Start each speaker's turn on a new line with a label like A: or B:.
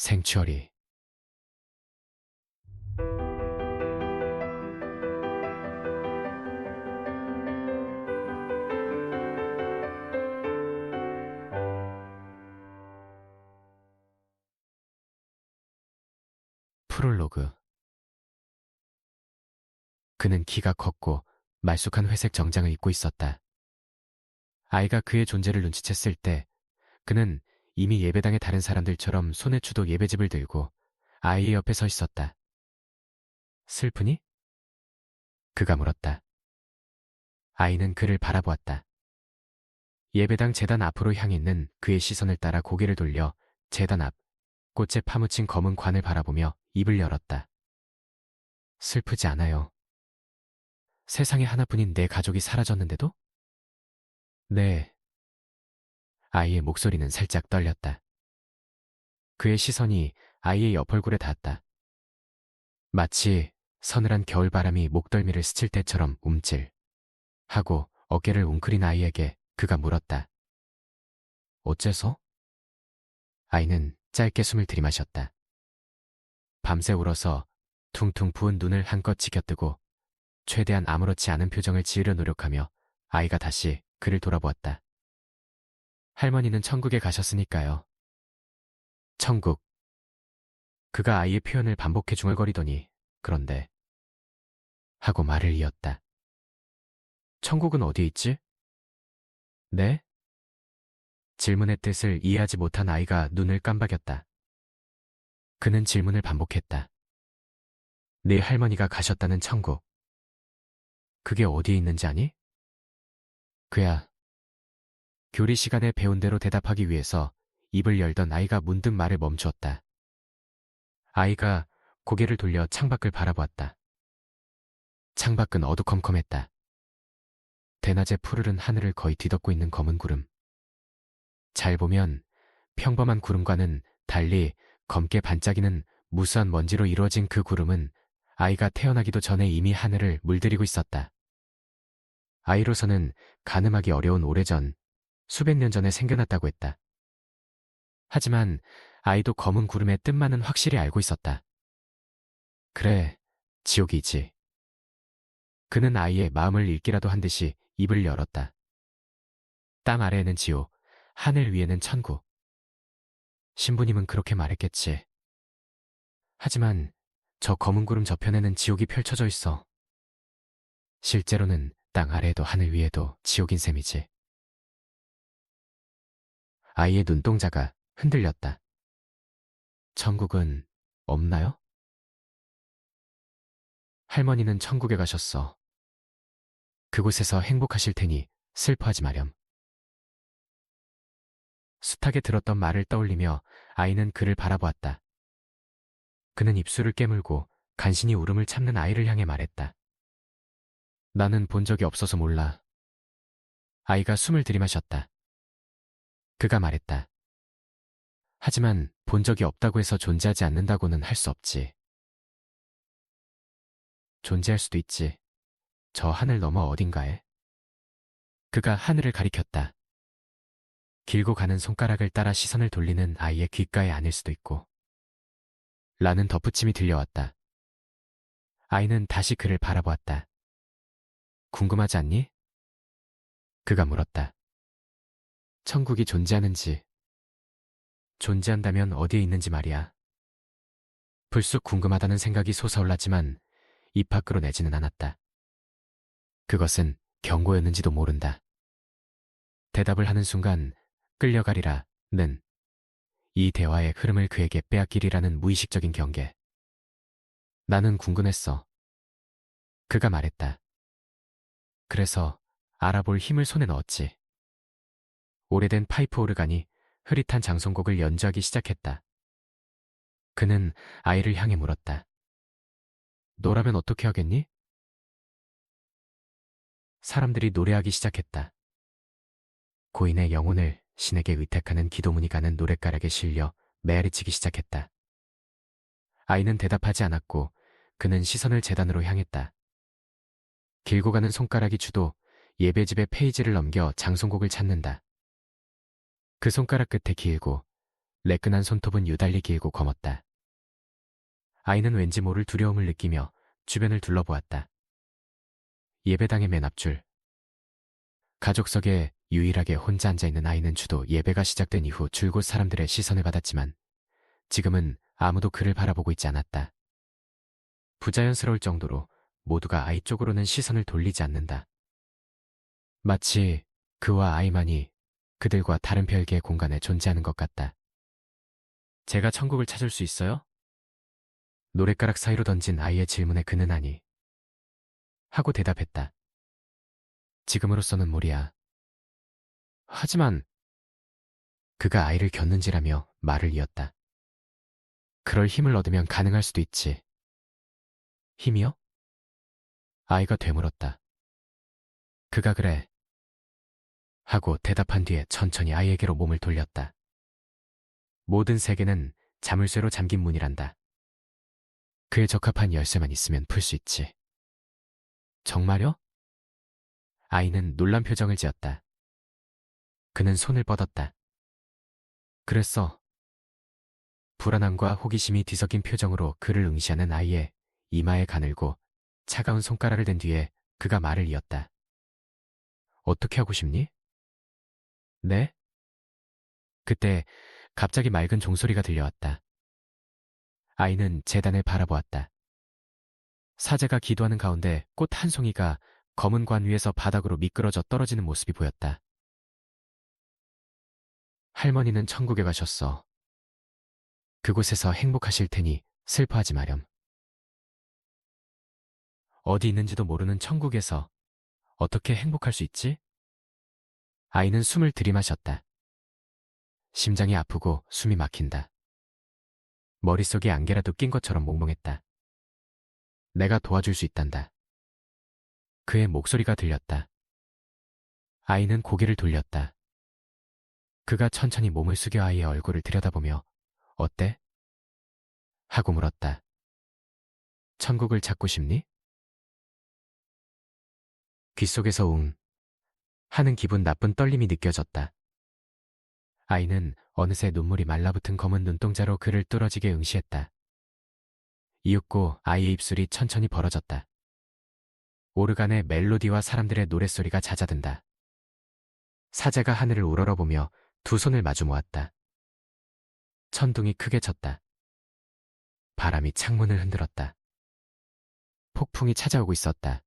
A: 생추어리. 프롤로그. 그는 키가 컸고 말쑥한 회색 정장을 입고 있었다. 아이가 그의 존재를 눈치챘을 때 그는 이미 예배당의 다른 사람들처럼 손에 주도 예배집을 들고 아이의 옆에 서 있었다. 슬프니? 그가 물었다. 아이는 그를 바라보았다. 예배당 제단 앞으로 향했는 그의 시선을 따라 고개를 돌려 제단 앞 꽃에 파묻힌 검은 관을 바라보며 입을 열었다. 슬프지 않아요. 세상에 하나뿐인 내 가족이 사라졌는데도? 네. 아이의 목소리는 살짝 떨렸다. 그의 시선이 아이의 옆얼굴에 닿았다. 마치 서늘한 겨울바람이 목덜미를 스칠 때처럼 움찔 하고 어깨를 웅크린 아이에게 그가 물었다. 어째서? 아이는 짧게 숨을 들이마셨다. 밤새 울어서 퉁퉁 부은 눈을 한껏 지켜뜨고 최대한 아무렇지 않은 표정을 지으려 노력하며 아이가 다시 그를 돌아보았다. 할머니는 천국에 가셨으니까요. 천국. 그가 아이의 표현을 반복해 중얼거리더니 그런데 하고 말을 이었다. 천국은 어디에 있지? 네? 질문의 뜻을 이해하지 못한 아이가 눈을 깜박였다. 그는 질문을 반복했다. 네 할머니가 가셨다는 천국. 그게 어디에 있는지 아니? 그야. 교리 시간에 배운 대로 대답하기 위해서 입을 열던 아이가 문득 말을 멈추었다. 아이가 고개를 돌려 창밖을 바라보았다. 창밖은 어두컴컴했다. 대낮에 푸르른 하늘을 거의 뒤덮고 있는 검은 구름. 잘 보면 평범한 구름과는 달리 검게 반짝이는 무수한 먼지로 이루어진 그 구름은 아이가 태어나기도 전에 이미 하늘을 물들이고 있었다. 아이로서는 가늠하기 어려운 오래전, 수백 년 전에 생겨났다고 했다. 하지만 아이도 검은 구름의 뜻만은 확실히 알고 있었다. 그래, 지옥이지. 그는 아이의 마음을 읽기라도 한 듯이 입을 열었다. 땅 아래에는 지옥, 하늘 위에는 천국. 신부님은 그렇게 말했겠지. 하지만 저 검은 구름 저편에는 지옥이 펼쳐져 있어. 실제로는 땅 아래에도 하늘 위에도 지옥인 셈이지. 아이의 눈동자가 흔들렸다. 천국은 없나요? 할머니는 천국에 가셨어. 그곳에서 행복하실 테니 슬퍼하지 마렴. 숱하게 들었던 말을 떠올리며 아이는 그를 바라보았다. 그는 입술을 깨물고 간신히 울음을 참는 아이를 향해 말했다. 나는 본 적이 없어서 몰라. 아이가 숨을 들이마셨다. 그가 말했다. 하지만 본 적이 없다고 해서 존재하지 않는다고는 할 수 없지. 존재할 수도 있지. 저 하늘 너머 어딘가에. 그가 하늘을 가리켰다. 길고 가는 손가락을 따라 시선을 돌리는 아이의 귓가에 아닐 수도 있고. 라는 덧붙임이 들려왔다. 아이는 다시 그를 바라보았다. 궁금하지 않니? 그가 물었다. 천국이 존재하는지, 존재한다면 어디에 있는지 말이야. 불쑥 궁금하다는 생각이 솟아올랐지만 입 밖으로 내지는 않았다. 그것은 경고였는지도 모른다. 대답을 하는 순간 끌려가리라는 이 대화의 흐름을 그에게 빼앗기리라는 무의식적인 경계. 나는 궁금했어. 그가 말했다. 그래서 알아볼 힘을 손에 넣었지. 오래된 파이프 오르간이 흐릿한 장송곡을 연주하기 시작했다. 그는 아이를 향해 물었다. 너라면 어떻게 하겠니? 사람들이 노래하기 시작했다. 고인의 영혼을 신에게 의탁하는 기도문이 가는 노랫가락에 실려 메아리치기 시작했다. 아이는 대답하지 않았고 그는 시선을 제단으로 향했다. 길고 가는 손가락이 주도 예배집의 페이지를 넘겨 장송곡을 찾는다. 그 손가락 끝에 길고 매끈한 손톱은 유달리 길고 검었다. 아이는 왠지 모를 두려움을 느끼며 주변을 둘러보았다. 예배당의 맨 앞줄. 가족석에 유일하게 혼자 앉아있는 아이는 주도 예배가 시작된 이후 줄곧 사람들의 시선을 받았지만 지금은 아무도 그를 바라보고 있지 않았다. 부자연스러울 정도로 모두가 아이 쪽으로는 시선을 돌리지 않는다. 마치 그와 아이만이 그들과 다른 별개의 공간에 존재하는 것 같다. 제가 천국을 찾을 수 있어요? 노랫가락 사이로 던진 아이의 질문에 그는 아니 하고 대답했다. 지금으로서는 무리야. 하지만 그가 아이를 겼는지라며 말을 이었다. 그럴 힘을 얻으면 가능할 수도 있지. 힘이요? 아이가 되물었다. 그가 그래. 하고 대답한 뒤에 천천히 아이에게로 몸을 돌렸다. 모든 세계는 자물쇠로 잠긴 문이란다. 그에 적합한 열쇠만 있으면 풀 수 있지. 정말요? 아이는 놀란 표정을 지었다. 그는 손을 뻗었다. 그랬어. 불안함과 호기심이 뒤섞인 표정으로 그를 응시하는 아이의 이마에 가늘고 차가운 손가락을 댄 뒤에 그가 말을 이었다. 어떻게 하고 싶니? 네? 그때 갑자기 맑은 종소리가 들려왔다. 아이는 제단을 바라보았다. 사제가 기도하는 가운데 꽃 한 송이가 검은 관 위에서 바닥으로 미끄러져 떨어지는 모습이 보였다. 할머니는 천국에 가셨어. 그곳에서 행복하실 테니 슬퍼하지 마렴. 어디 있는지도 모르는 천국에서 어떻게 행복할 수 있지? 아이는 숨을 들이마셨다. 심장이 아프고 숨이 막힌다. 머릿속에 안개라도 낀 것처럼 몽롱했다. 내가 도와줄 수 있단다. 그의 목소리가 들렸다. 아이는 고개를 돌렸다. 그가 천천히 몸을 숙여 아이의 얼굴을 들여다보며 어때? 하고 물었다. 천국을 찾고 싶니? 귓속에서 하는 기분 나쁜 떨림이 느껴졌다. 아이는 어느새 눈물이 말라붙은 검은 눈동자로 그를 뚫어지게 응시했다. 이윽고 아이의 입술이 천천히 벌어졌다. 오르간의 멜로디와 사람들의 노랫소리가 잦아든다. 사제가 하늘을 우러러보며 두 손을 마주 모았다. 천둥이 크게 쳤다. 바람이 창문을 흔들었다. 폭풍이 찾아오고 있었다.